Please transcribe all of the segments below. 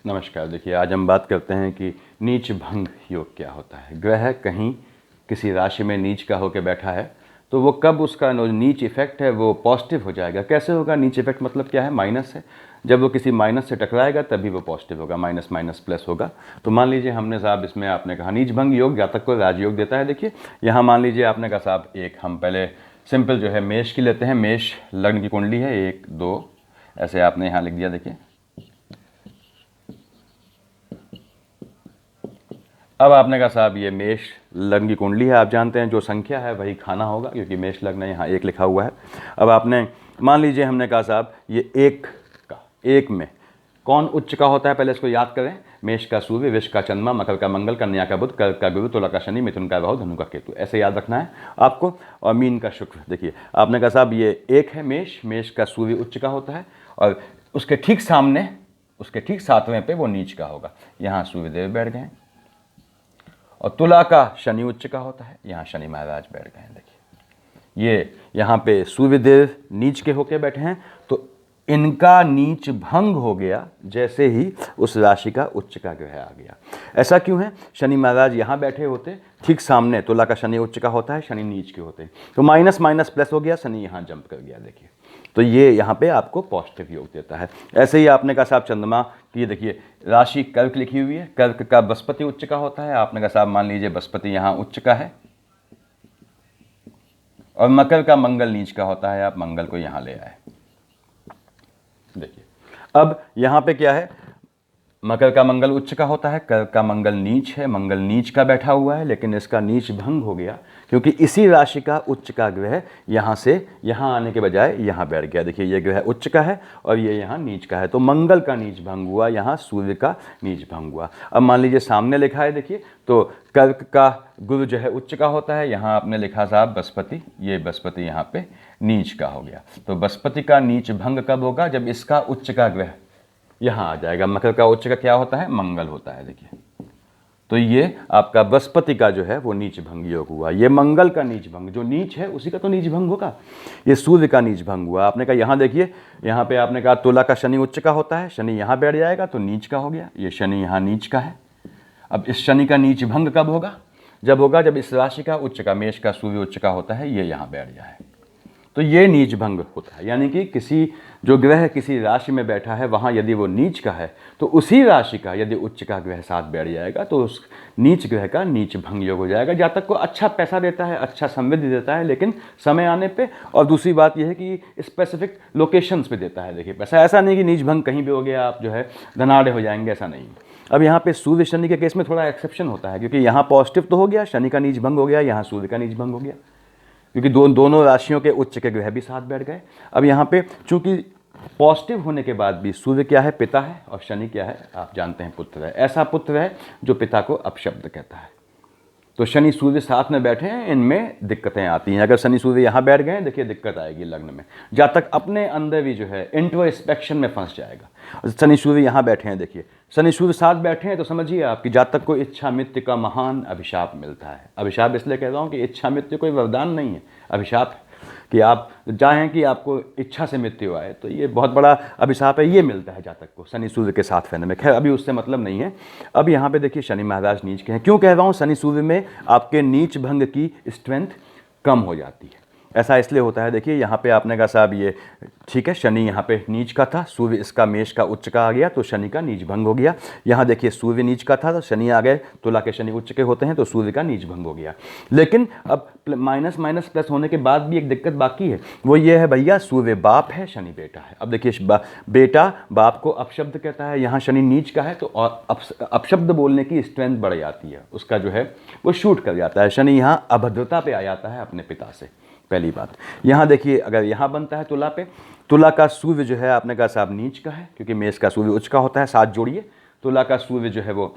नमस्कार। देखिए, आज हम बात करते हैं कि नीच भंग योग क्या होता है। ग्रह कहीं किसी राशि में नीच का होकर बैठा है तो वो कब उसका नीच इफेक्ट है वो पॉजिटिव हो जाएगा। कैसे होगा? नीच इफेक्ट मतलब क्या है? माइनस है। जब वो किसी माइनस से टकराएगा तभी वो पॉजिटिव होगा, माइनस माइनस प्लस होगा। तो मान लीजिए हमने साहब इसमें आपने कहा नीच भंग योग जातक को राजयोग देता है। देखिए यहाँ मान लीजिए आपने कहा साहब एक हम पहले सिंपल जो है मेष की लेते हैं। मेष लग्न की कुंडली है, 1 2 ऐसे आपने यहाँ लिख दिया। देखिए अब आपने कहा साहब ये मेष लग्न की कुंडली है। आप जानते हैं जो संख्या है वही खाना होगा क्योंकि मेष लग्न है, यहाँ 1 लिखा हुआ है। अब आपने मान लीजिए हमने कहा साहब ये 1 में कौन उच्च का होता है, पहले इसको याद करें। मेष का सूर्य, वृष का चंद्रमा, मकर का मंगल, कन्या का बुध, कर्क का गुरु, तुला का शनि, मिथुन का राहु, धनु का केतु, ऐसे याद रखना है आपको। और मीन का शुक्र। देखिए आपने कहा साहब ये 1 है मेष का सूर्य उच्च का होता है और उसके ठीक सामने उसके ठीक 7वें पे वो नीच का होगा। यहाँ सूर्यदेव बैठ गए और तुला का शनि उच्च का होता है, यहाँ शनि महाराज बैठ गए हैं। देखिए ये यहाँ पे सूर्यदेव नीच के होके बैठे हैं तो इनका नीच भंग हो गया जैसे ही उस राशि का उच्च का ग्रह आ गया। ऐसा क्यों है? शनि महाराज यहाँ बैठे होते, ठीक सामने तुला का शनि उच्च का होता है, शनि नीच के होते, तो माइनस माइनस प्लस हो गया, शनि यहाँ जंप कर गया। देखिए तो ये यहाँ पे आपको पॉजिटिव योग देता है। ऐसे ही आपने कहा साहब चंद्रमा की, देखिए राशि कर्क लिखी हुई है, कर्क का बृहस्पति उच्च का होता है। आपने कहा साहब मान लीजिए बृहस्पति यहाँ उच्च का है और मकर का मंगल नीच का होता है। आप मंगल को यहाँ ले आए। देखिए अब यहाँ पे क्या है, मकर का मंगल उच्च का होता है, कर्क का मंगल नीच है, मंगल नीच का बैठा हुआ है, लेकिन इसका नीच भंग हो गया क्योंकि इसी राशि का उच्च का ग्रह यहाँ से यहाँ आने के बजाय यहाँ बैठ गया। देखिए ये ग्रह उच्च का है और ये यहाँ नीच का है, तो मंगल का नीच भंग हुआ, यहाँ सूर्य का नीच भंग हुआ। अब मान लीजिए सामने लिखा है, देखिए तो कर्क का गुरु जो है उच्च का होता है, यहाँ आपने लिखा साहब बृहस्पति, ये बृहस्पति यहाँ पे नीच का हो गया। तो बृहस्पति का नीच भंग कब होगा? जब इसका उच्च का ग्रह यहाँ आ जाएगा। मकर का उच्च का क्या होता है? मंगल होता है। देखिए तो ये आपका बृहस्पति का जो है वो नीच भंग योग हुआ। ये मंगल का नीच भंग, जो नीच है उसी का तो नीच भंग होगा। ये सूर्य का नीच भंग हुआ। आपने कहा यहाँ देखिए, यहाँ पे आपने कहा तुला का शनि उच्च का होता है, शनि यहाँ बैठ जाएगा तो नीच का हो गया। ये शनि यहाँ नीच का है। अब इस शनि का नीच भंग कब होगा? जब होगा जब इस राशि का उच्च का, मेष का सूर्य उच्च का होता है, ये यहाँ बैठ जाए तो ये नीच भंग होता है। यानी कि किसी जो ग्रह किसी राशि में बैठा है वहाँ यदि वो नीच का है तो उसी राशि का यदि उच्च का ग्रह साथ बैठ जाएगा तो उस नीच ग्रह का नीच भंग योग हो जाएगा। जातक को अच्छा पैसा देता है, अच्छा समृद्धि देता है, लेकिन समय आने पे। और दूसरी बात यह है कि स्पेसिफिक लोकेशंस पे देता है। देखिए पैसा ऐसा नहीं कि नीच भंग कहीं भी हो गया आप जो है धनाढ़ हो जाएंगे, ऐसा नहीं। अब यहाँ पे सूर्य शनि के केस में थोड़ा एक्सेप्शन होता है क्योंकि यहाँ पॉजिटिव तो हो गया, शनि का नीच भंग हो गया, यहाँ सूर्य का नीच भंग हो गया क्योंकि दोनों राशियों के उच्च के ग्रह भी साथ बैठ गए। अब यहाँ पे चूंकि पॉजिटिव होने के बाद भी सूर्य क्या है? पिता है, और शनि क्या है? आप जानते हैं पुत्र है। ऐसा पुत्र है जो पिता को अपशब्द कहता है। तो शनि सूर्य साथ में बैठे हैं, इनमें दिक्कतें आती हैं। अगर शनि सूर्य यहाँ बैठ गए देखिए दिक्कत आएगी लग्न में। जातक अपने अंदर भी जो है इंट्रोस्पेक्शन में फंस जाएगा। शनि सूर्य यहाँ बैठे हैं, देखिए शनि सूर्य साथ बैठे हैं तो समझिए आपकी जातक को इच्छा मृत्यु का महान अभिशाप मिलता है। अभिशाप इसलिए कह रहा हूँ कि इच्छा मृत्यु कोई वरदान नहीं है, अभिशाप है कि आप चाहें कि आपको इच्छा से मृत्यु आए, तो ये बहुत बड़ा अभिशाप है। ये मिलता है जातक को शनि सूर्य के साथ रहने में। खैर अभी उससे मतलब नहीं है। अब यहाँ पे देखिए शनि महाराज नीच के हैं। क्यों कह रहा हूँ? शनि सूर्य में आपके नीच भंग की स्ट्रेंथ कम हो जाती है। ऐसा इसलिए होता है, देखिए यहाँ पे आपने कहा साहब ये ठीक है, शनि यहाँ पे नीच का था, सूर्य इसका मेष का उच्च का आ गया तो शनि का नीच भंग हो गया। यहाँ देखिए सूर्य नीच का था तो शनि आ गए, तुला के शनि उच्च के होते हैं तो सूर्य का नीच भंग हो गया। लेकिन अब माइनस माइनस प्लस होने के बाद भी एक दिक्कत बाकी है, वो ये है भैया सूर्य बाप है, शनि बेटा है। अब देखिए बेटा बाप को अपशब्द कहता है, यहाँ शनि नीच का है तो और अपशब्द बोलने की स्ट्रेंथ बढ़ जाती है, उसका जो है वो शूट कर जाता है। शनि यहाँ अभद्रता पे आ जाता है अपने पिता से, पहली बात। यहाँ देखिए अगर यहाँ बनता है तुला पे, तुला का सूर्य जो है आपने कहा साहब नीच का है क्योंकि मेष का सूर्य उच्च का होता है, साथ जोड़िए। तुला का सूर्य जो है वो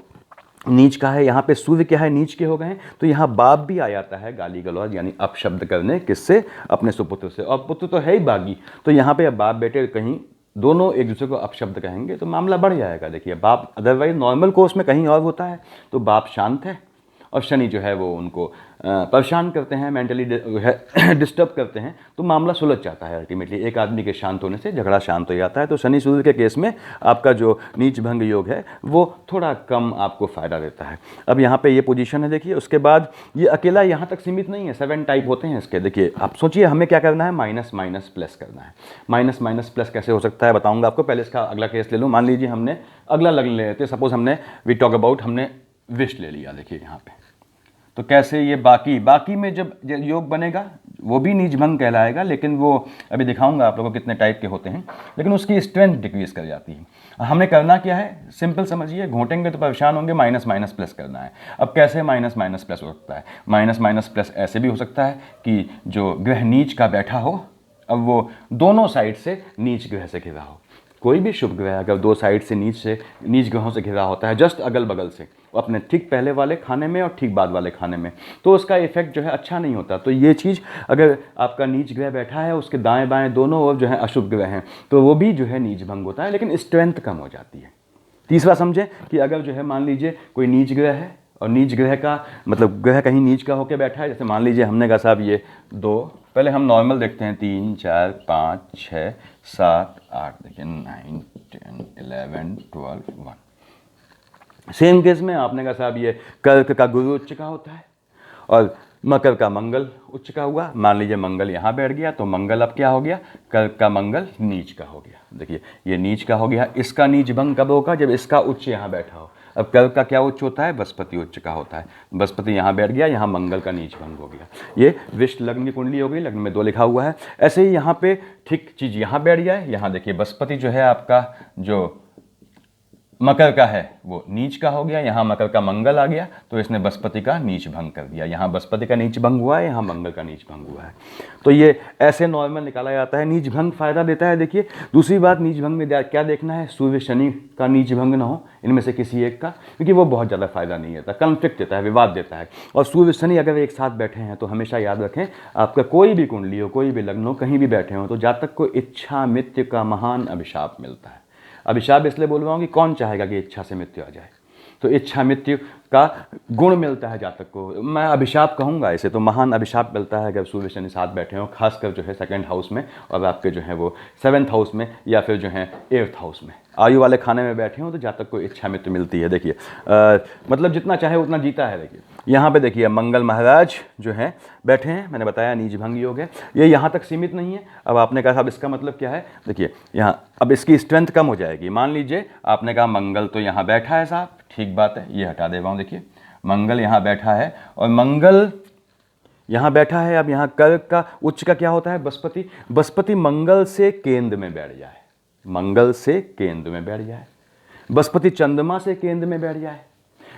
नीच का है, यहाँ पे सूर्य क्या है? नीच के हो गए हैं, तो यहाँ बाप भी आ जाता है गाली गलौज यानी अपशब्द करने, किससे? अपने सुपुत्र से। और पुत्र तो है ही बागी, तो यहाँ पे अब बाप बेटे कहीं दोनों एक दूसरे को अपशब्द कहेंगे तो मामला बढ़ जाएगा। देखिए बाप अदरवाइज नॉर्मल कोर्स में कहीं और होता है तो बाप शांत है और शनि जो है वो उनको परेशान करते हैं, मेंटली डिस्टर्ब करते हैं, तो मामला सुलझ जाता है अल्टीमेटली। एक आदमी के शांत होने से झगड़ा शांत हो जाता है। तो शनि सूर्य के केस में आपका जो नीच भंग योग है वो थोड़ा कम आपको फायदा देता है। अब यहाँ पे ये पोजीशन है देखिए। उसके बाद ये अकेला यहाँ तक सीमित नहीं है, 7 टाइप होते हैं इसके। देखिए आप सोचिए हमें क्या करना है, माइनस माइनस प्लस करना है। माइनस माइनस प्लस कैसे हो सकता है बताऊंगा आपको। पहले इसका अगला केस ले लूँ। मान लीजिए हमने अगला ले लेते, सपोज हमने वी टॉक अबाउट हमने विष ले लिया। देखिए यहाँ पे तो कैसे ये बाकी में जब योग बनेगा वो भी नीच भंग कहलाएगा, लेकिन वो अभी दिखाऊंगा आप लोगों को कितने टाइप के होते हैं, लेकिन उसकी स्ट्रेंथ डिक्रीज कर जाती है। हमने करना क्या है, सिंपल समझिए, घोटेंगे तो परेशान होंगे, माइनस माइनस प्लस करना है। अब कैसे माइनस माइनस प्लस हो सकता है? माइनस माइनस प्लस ऐसे भी हो सकता है कि जो ग्रह नीच का बैठा हो, अब वो दोनों साइड से नीच ग्रह से घिरा हो। कोई भी शुभ ग्रह अगर दो साइड से नीच ग्रहों से घिरा होता है, जस्ट अगल बगल से, अपने ठीक पहले वाले खाने में और ठीक बाद वाले खाने में, तो उसका इफेक्ट जो है अच्छा नहीं होता। तो ये चीज़ अगर आपका नीच ग्रह बैठा है, उसके दाएं बाएं दोनों ओर जो है अशुभ ग्रह हैं, तो वो भी जो है नीच भंग होता है, लेकिन स्ट्रेंथ कम हो जाती है। तीसरा समझें कि अगर जो है मान लीजिए कोई नीच ग्रह है, और नीच ग्रह का मतलब ग्रह कहीं नीच का होकर बैठा है, जैसे मान लीजिए हमने कहा साहब ये 2, पहले हम नॉर्मल देखते हैं, 3 4 5 6 7 8, देखिए 9 10 11 12 1। सेम केस में आपने कहा साहब ये कर्क का गुरु उच्च का होता है और मकर का मंगल उच्च का हुआ। मान लीजिए मंगल यहाँ बैठ गया, तो मंगल अब क्या हो गया, कर्क का मंगल नीच का हो गया। देखिए ये नीच का हो गया। इसका नीच भंग कब होगा, जब इसका उच्च यहाँ बैठा हो। अब कर्क का क्या उच्च होता है, बृहस्पति उच्च का होता है। बृहस्पति यहाँ बैठ गया, यहाँ मंगल का नीच भंग हो गया। ये विष्ट लग्न की कुंडली हो गई, लग्न में 2 लिखा हुआ है। ऐसे ही यहाँ पे ठीक चीज़ यहाँ बैठ जाए, यहाँ देखिए बृहस्पति जो है आपका जो मकर का है वो नीच का हो गया, यहाँ मकर का मंगल आ गया, तो इसने बृहस्पति का नीच भंग कर दिया। यहाँ बृहस्पति का नीच भंग हुआ है, यहाँ मंगल का नीच भंग हुआ है। तो ये ऐसे नॉर्मल निकाला जाता है। नीच भंग फायदा देता है। देखिए दूसरी बात, नीच भंग में क्या देखना है, सूर्य शनि का नीच भंग ना हो, इनमें से किसी एक का, क्योंकि वो बहुत ज़्यादा फायदा नहीं देता, कन्फ्लिक्ट देता है, विवाद देता है। और सूर्य शनि अगर एक साथ बैठे हैं तो हमेशा याद रखें, आपका कोई भी कुंडली हो, कोई भी लग्न हो, कहीं भी बैठे हो, तो जातक को इच्छा मृत्यु का महान अभिशाप मिलता है। अभिशाप इसलिए बोल रहा हूँ कि कौन चाहेगा कि इच्छा से मृत्यु आ जाए, तो इच्छा मृत्यु का गुण मिलता है जातक को। मैं अभिशाप कहूँगा इसे, तो महान अभिशाप मिलता है अगर सूर्य शनि साथ बैठे हो, खासकर जो है 2nd हाउस में, और आपके जो है वो 7th हाउस में, या फिर जो है 8th हाउस में, आयु वाले खाने में बैठे हो, तो जातक को इच्छा मृत्यु मिलती है। देखिए मतलब जितना चाहे उतना जीता है। देखिए यहाँ पे देखिए मंगल महाराज जो हैं बैठे हैं, मैंने बताया नीच भंग योग है। ये यहाँ तक सीमित नहीं है। अब आपने कहा साहब इसका मतलब क्या है, देखिए यहाँ अब इसकी स्ट्रेंथ कम हो जाएगी। मान लीजिए आपने कहा मंगल तो यहाँ बैठा है साहब, ठीक बात है, ये हटा दे रहा हूँ। देखिए मंगल यहाँ बैठा है और मंगल यहाँ बैठा है। अब यहाँ कर्क का उच्च का क्या होता है, बृहस्पति। बृहस्पति मंगल से केंद्र में बैठ जाए, मंगल से केंद्र में बैठ जाए। बृहस्पति चंद्रमा से केंद्र में बैठ जाए,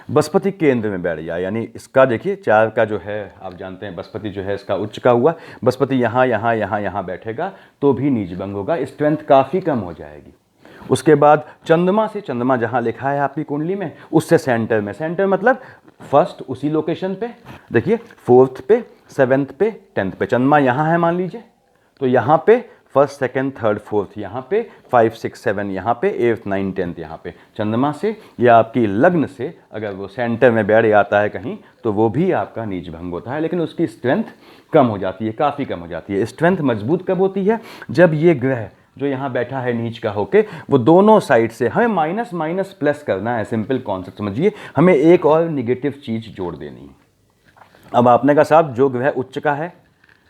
बृहस्पति केंद्र में बैठ जाए, यानी इसका देखिए 4 का जो है आप जानते हैं बृहस्पति जो है इसका उच्च का हुआ। बृहस्पति यहाँ यहाँ यहाँ यहाँ बैठेगा तो भी नीच भंग होगा, स्ट्रेंथ काफ़ी कम हो जाएगी। उसके बाद चंद्रमा से, चंद्रमा जहाँ लिखा है आपकी कुंडली में, उससे सेंटर में, सेंटर मतलब फर्स्ट उसी लोकेशन पे, देखिए 4th पे, 7th पे, 10th पे। चंद्रमा यहाँ है मान लीजिए, तो यहाँ पे 1st 2nd 3rd 4th यहाँ पे, 5 6 7 यहाँ पे, 8th 9 10th यहाँ पे। चंद्रमा से या आपकी लग्न से अगर वो सेंटर में बैठ जाता है कहीं, तो वो भी आपका नीच भंग होता है, लेकिन उसकी स्ट्रेंथ कम हो जाती है, काफ़ी कम हो जाती है। स्ट्रेंथ मजबूत कब होती है, जब ये ग्रह जो यहाँ बैठा है नीच का होके, वो दोनों साइड से, हमें माइनस माइनस प्लस करना है। सिंपल कॉन्सेप्ट समझिए, हमें एक और निगेटिव चीज़ जोड़ देनी है। अब आपने कहा साहब जो ग्रह उच्च का है,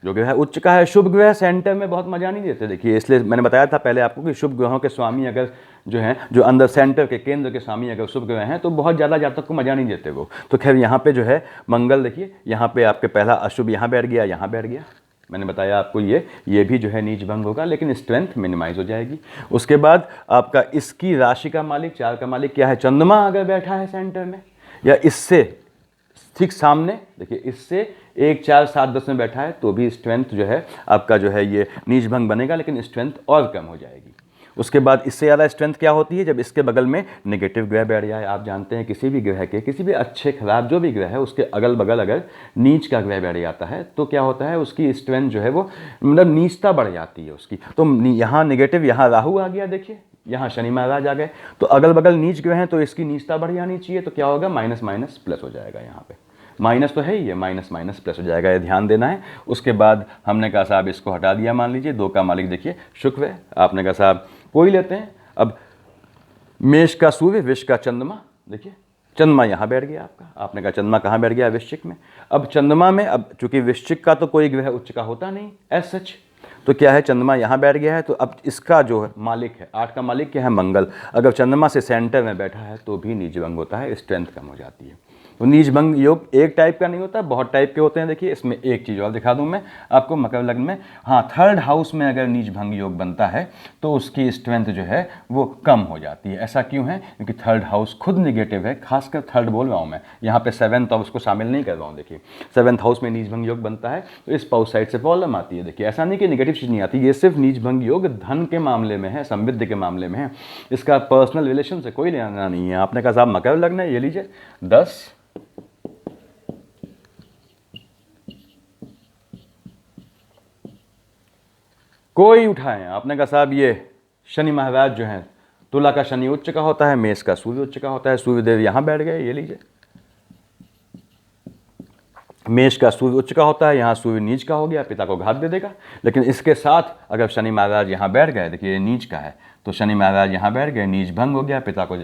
जो ग्रह उच्च का है, शुभ ग्रह सेंटर में बहुत मजा नहीं देते। देखिए इसलिए मैंने बताया था पहले आपको कि शुभ ग्रहों के स्वामी अगर जो हैं, जो अंदर सेंटर के केंद्र के स्वामी अगर शुभ ग्रह हैं, तो बहुत ज़्यादा जातक को मजा नहीं देते वो। तो खैर यहाँ पे जो है मंगल, देखिए यहाँ पे आपके पहला अशुभ यहाँ बैठ गया, यहाँ बैठ गया। मैंने बताया आपको ये भी जो है नीच भंग होगा, लेकिन स्ट्रेंथ मिनिमाइज हो जाएगी। उसके बाद आपका इसकी राशि का मालिक, 4 का मालिक क्या है, चंद्रमा अगर बैठा है सेंटर में, या इससे ठीक सामने, देखिए इससे 1 4 7 10 में बैठा है, तो भी स्ट्रेंथ जो है आपका जो है ये नीच भंग बनेगा, लेकिन स्ट्रेंथ और कम हो जाएगी। उसके बाद इससे ज़्यादा स्ट्रेंथ क्या होती है, जब इसके बगल में नेगेटिव ग्रह बैठ जाए। आप जानते हैं किसी भी ग्रह के, किसी भी अच्छे खराब जो भी ग्रह है, उसके अगल बगल अगर नीच का ग्रह बैठ जाता है, तो क्या होता है, उसकी स्ट्रेंथ जो है वो मतलब नीचता बढ़ जाती है उसकी। तो यहाँ नेगेटिव, यहाँ राहु आ गया, देखिए यहाँ शनि महाराज आ गए, तो अगल बगल नीच ग्रह हैं, तो इसकी नीचता बढ़ जानी चाहिए। तो क्या होगा, माइनस माइनस प्लस हो जाएगा यहाँ पे। माइनस तो है ही है, माइनस माइनस प्लस हो जाएगा, ये ध्यान देना है। उसके बाद हमने कहा साहब इसको हटा दिया, मान लीजिए 2 का मालिक देखिए शुक्र है, आपने कहा साहब कोई लेते हैं। अब मेष का सूर्य, विष का चंद्रमा, देखिए चंद्रमा यहाँ बैठ गया आपका, आपने कहा चंद्रमा कहाँ बैठ गया, वृश्चिक में। अब चंद्रमा में, अब चूंकि वृश्चिक का तो कोई ग्रह उच्च का होता नहीं एज सच, तो क्या है चंद्रमा यहाँ बैठ गया है, तो अब इसका जो है मालिक है, 8 का मालिक क्या है, मंगल, अगर चंद्रमा से सेंटर में बैठा है तो भी नीच भंग होता है, स्ट्रेंथ कम हो जाती है। तो नीच भंग योग एक टाइप का नहीं होता, बहुत टाइप के होते हैं। देखिए इसमें एक चीज़ और दिखा दूं मैं आपको, मकर लग्न में, हाँ, 3rd हाउस में अगर नीच भंग योग बनता है तो उसकी स्ट्रेंथ जो है वो कम हो जाती है। ऐसा क्यों है, क्योंकि 3rd हाउस खुद निगेटिव है, खासकर 3rd बोल रहा हूँ मैं, यहाँ पे 7th हाउस को शामिल नहीं कर रहा हूँ। देखिए 7th हाउस में नीच भंग योग बनता है तो स्पाउस साइड से प्रॉब्लम आती है। देखिए ऐसा नहीं कि निगेटिव चीज़ नहीं आती, ये सिर्फ नीच भंग योग धन के मामले में है, समृद्धि के मामले में है, इसका पर्सनल रिलेशन से कोई लेना नहीं है। आपने कहा साहब मकर लग्न है, ये लीजिए 10, कोई उठाएं, आपने कहा साहब ये शनि महाराज जो हैं, तुला का शनि उच्च का होता है, मेष का सूर्य उच्च का होता है, सूर्यदेव यहां बैठ गए, ये लीजिए मेष का सूर्य उच्च का होता है, यहाँ सूर्य नीच का हो गया, पिता को घात दे देगा। लेकिन इसके साथ अगर शनि महाराज यहाँ बैठ गए, देखिए ये नीच का है, तो शनि महाराज यहाँ बैठ गए, नीच भंग हो गया, पिता को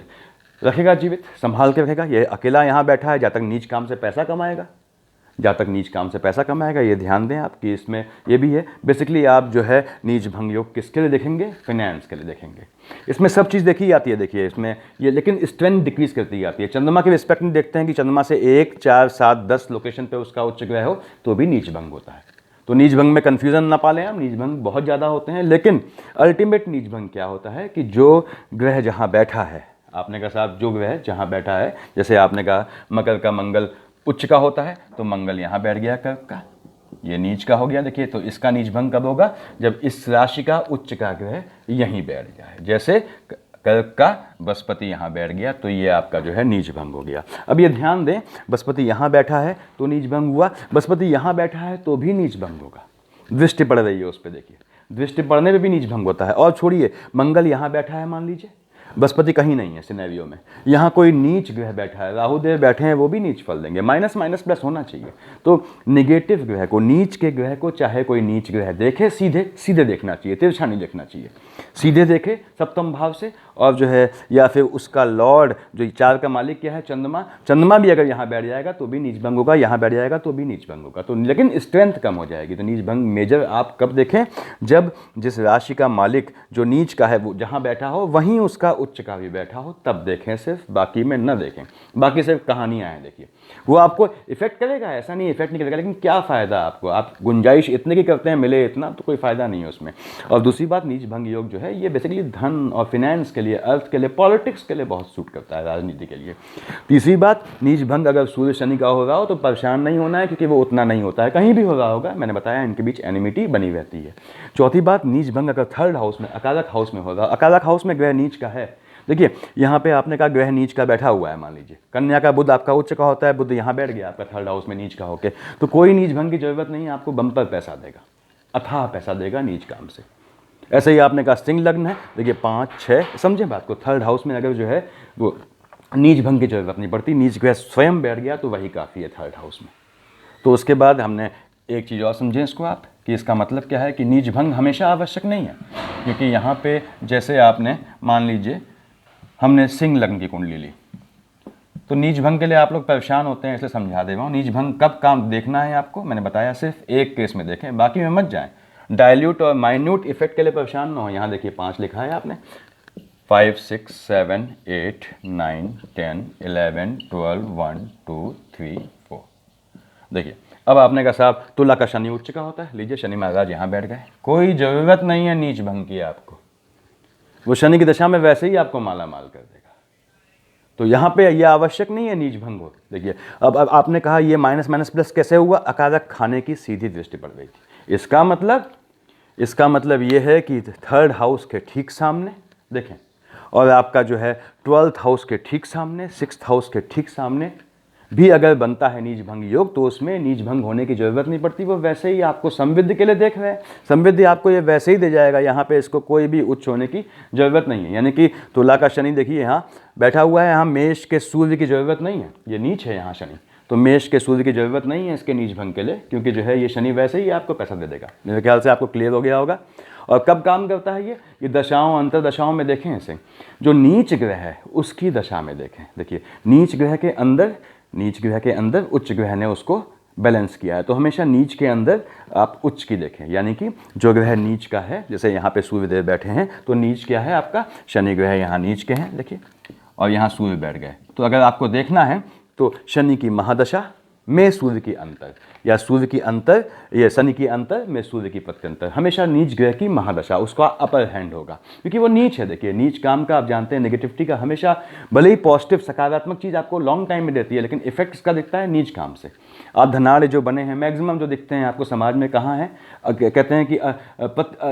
रखेगा जीवित, संभाल के रखेगा। ये अकेला यहाँ बैठा है, जब तक नीच काम से पैसा कमाएगा, जब तक नीच काम से पैसा कमाएगा, ये ध्यान दें आपकी इसमें ये भी है। बेसिकली आप जो है नीच भंग योग किसके लिए देखेंगे, फाइनेंस के लिए देखेंगे। इसमें सब चीज़ देखी जाती है, देखिए इसमें ये, लेकिन स्ट्रेंथ डिक्रीज करती जाती है। चंद्रमा के रिस्पेक्ट में देखते हैं कि चंद्रमा से 1, 4, 7, 10 लोकेशन पे उसका उच्च ग्रह हो तो भी नीच भंग होता है। तो नीच भंग में कन्फ्यूजन ना पालें हम, नीच भंग बहुत ज़्यादा होते हैं, लेकिन अल्टीमेट नीच भंग क्या होता है कि जो ग्रह जहाँ बैठा है, आपने कहा साहब जो ग्रह जहाँ बैठा है, जैसे आपने कहा मकर का मंगल उच्च का होता है, तो मंगल यहाँ बैठ गया कर्क का, ये नीच का हो गया। देखिए तो इसका नीच भंग कब होगा, जब इस राशि का उच्च का ग्रह यहीं बैठ जाए, जैसे कर्क का बृहस्पति यहाँ बैठ गया, तो ये आपका जो है नीच भंग हो गया। अब ये ध्यान दें, बृहस्पति यहाँ बैठा है तो नीच भंग हुआ, बृहस्पति यहाँ बैठा है तो भी नीच भंग होगा, दृष्टि पड़ रही है उस पर, देखिए दृष्टि पड़ने पे भी नीच भंग होता है। और छोड़िए, मंगल यहाँ बैठा है, मान लीजिए बृहस्पति कहीं नहीं है सिनेरियो में, यहाँ कोई नीच ग्रह बैठा है, राहु देव बैठे हैं, वो भी नीच फल देंगे, माइनस माइनस प्लस होना चाहिए। तो निगेटिव ग्रह को, नीच के ग्रह को चाहे कोई नीच ग्रह देखे, सीधे सीधे देखना चाहिए, तिरछा नहीं देखना चाहिए, सीधे देखे सप्तम भाव से, और जो है या फिर उसका लॉर्ड जो 4 का मालिक क्या है, चंद्रमा, चंद्रमा भी अगर यहाँ बैठ जाएगा तो भी नीच भंग होगा, यहाँ बैठ जाएगा तो भी नीच भंग होगा, तो लेकिन स्ट्रेंथ कम हो जाएगी। तो नीच भंग मेजर आप कब देखें, जब जिस राशि का मालिक जो नीच का है वो जहाँ बैठा हो वहीं उसका उच्च का भी बैठा हो, तब देखें सिर्फ, बाकी में न देखें। बाकी सिर्फ कहानियाँ हैं, देखिए वो आपको इफेक्ट करेगा, ऐसा नहीं इफेक्ट नहीं करेगा, लेकिन क्या फ़ायदा आपको, आप गुंजाइश इतने की करते हैं, मिले इतना, तो कोई फ़ायदा नहीं है उसमें। और दूसरी बात, नीच भंग योग जो है ये बेसिकली धन और फिनेंस के लिए, अर्थ के लिए, पॉलिटिक्स के लिए बहुत सूट करता है, राजनीति के लिए। तीसरी बात, नीच भंग अगर सूर्य शनि का हो रहा हो तो परेशान नहीं होना है, क्योंकि वो उतना नहीं होता है, कहीं भी हो रहा होगा, मैंने बताया इनके बीच एनिमिटी बनी रहती है। चौथी बात, नीच भंग अगर 3rd हाउस में, अकारक हाउस में होगा, अकारक हाउस में ग्रह नीच का है, देखिए यहाँ पे आपने कहा ग्रह नीच का बैठा हुआ है, मान लीजिए कन्या का बुध आपका उच्च का होता है, बुध यहाँ बैठ गया आपका 3rd हाउस में नीच का होके, तो कोई नीच भंग की जरूरत नहीं है, आपको बम्पर पैसा देगा, अथाह पैसा देगा नीच काम से। ऐसे ही आपने कहा सिंह लग्न है, देखिए 5, 6, समझे बात को, 3rd हाउस में अगर जो है वो नीच भंग की जरूरत नहीं पड़ती, नीच ग्रह स्वयं बैठ गया तो वही काफ़ी है 3rd हाउस में। तो उसके बाद हमने एक चीज़ और समझें इसको आप, कि इसका मतलब क्या है कि नीच भंग हमेशा आवश्यक नहीं है, क्योंकि यहाँ पे जैसे आपने मान लीजिए हमने सिंह लग्न की कुंडली ली, तो नीच भंग के लिए आप लोग परेशान होते हैं, इसलिए समझा दे रहा हूँ। नीच भंग कब काम देखना है आपको, मैंने बताया सिर्फ एक केस में देखें, बाकी में मत जाएं। डायल्यूट और माइन्यूट इफेक्ट के लिए परेशान ना हो। यहाँ देखिए 5 लिखा है आपने, 5, 6, 7, 8, 9, 10, 11, 12, 1, 2, 3, 4। देखिए अब आपने कहा साहब तुला का शनि उच्च का होता है, लीजिए शनि महाराज यहाँ बैठ गए, कोई ज़रूरत नहीं है नीच भंग की आपको, वो शनि की दशा में वैसे ही आपको माला माल कर देगा, तो यहाँ पे ये आवश्यक नहीं है नीच भंग हो। देखिए अब आपने कहा ये माइनस माइनस प्लस कैसे हुआ, अकारक खाने की सीधी दृष्टि पड़ गई थी। इसका मतलब ये है कि 3rd हाउस के ठीक सामने देखें, और आपका जो है 12th हाउस के ठीक सामने, 6th हाउस के ठीक सामने भी अगर बनता है नीच भंग योग, तो उसमें नीच भंग होने की ज़रूरत नहीं पड़ती, वो वैसे ही आपको समृद्धि के लिए देख रहे हैं, समृद्धि आपको ये वैसे ही दे जाएगा, यहाँ पे इसको कोई भी उच्च होने की ज़रूरत नहीं है। यानी कि तुला का शनि देखिए यहाँ बैठा हुआ है, यहाँ मेष के सूर्य की ज़रूरत नहीं है, ये नीच है यहाँ शनि, तो मेष के सूर्य की ज़रूरत नहीं है इसके नीच भंग के लिए, क्योंकि जो है ये शनि वैसे ही आपको पैसा दे देगा। मेरे ख्याल से आपको क्लियर हो गया होगा। और कब काम करता है ये दशाओं अंतर दशाओं में देखें इसे, जो नीच ग्रह है उसकी दशा में देखें। देखिए नीच ग्रह के अंदर उच्च ग्रह ने उसको बैलेंस किया है, तो हमेशा नीच के अंदर आप उच्च की देखें, यानी कि जो ग्रह नीच का है, जैसे यहाँ पे सूर्यदेव बैठे हैं तो नीच क्या है आपका, शनि ग्रह यहाँ नीच के हैं देखिए, और यहाँ सूर्य बैठ गए। तो अगर आपको देखना है तो शनि की महादशा में सूर्य की अंतर, या सूर्य की अंतर या शनि की अंतर में सूर्य की प्रत्यंतर, हमेशा नीच ग्रह की महादशा उसका अपर हैंड होगा, क्योंकि वो नीच है। देखिए नीच काम का आप जानते हैं नेगेटिविटी का, हमेशा भले ही पॉजिटिव सकारात्मक चीज़ आपको लॉन्ग टाइम में देती है, लेकिन इफेक्ट इसका दिखता है नीच काम से। आप धनाढ़ जो बने हैं मैक्सिमम जो दिखते हैं आपको समाज में कहाँ हैं, कहते हैं कि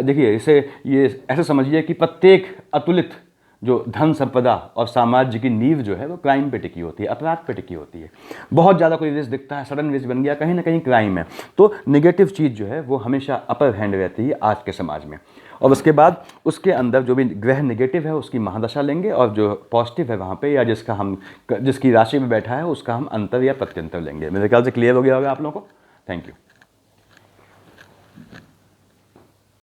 देखिए इसे ये ऐसे समझिए कि प्रत्येक अतुलित जो धन संपदा और साम्राज्य की नींव जो है वो क्राइम पे टिकी होती है, अपराध पे टिकी होती है। बहुत ज़्यादा कोई रिस्क दिखता है, सडन रिस्क बन गया, कहीं ना कहीं क्राइम है, तो नेगेटिव चीज़ जो है वो हमेशा अपर हैंड रहती है आज के समाज में। और उसके बाद उसके अंदर जो भी ग्रह नेगेटिव है उसकी महादशा लेंगे, और जो पॉजिटिव है वहाँ पे या जिसकी राशि में बैठा है उसका हम अंतर या प्रत्यंतर लेंगे। मेरे ख्याल से क्लियर हो गया होगा आप लोगों को। Thank you.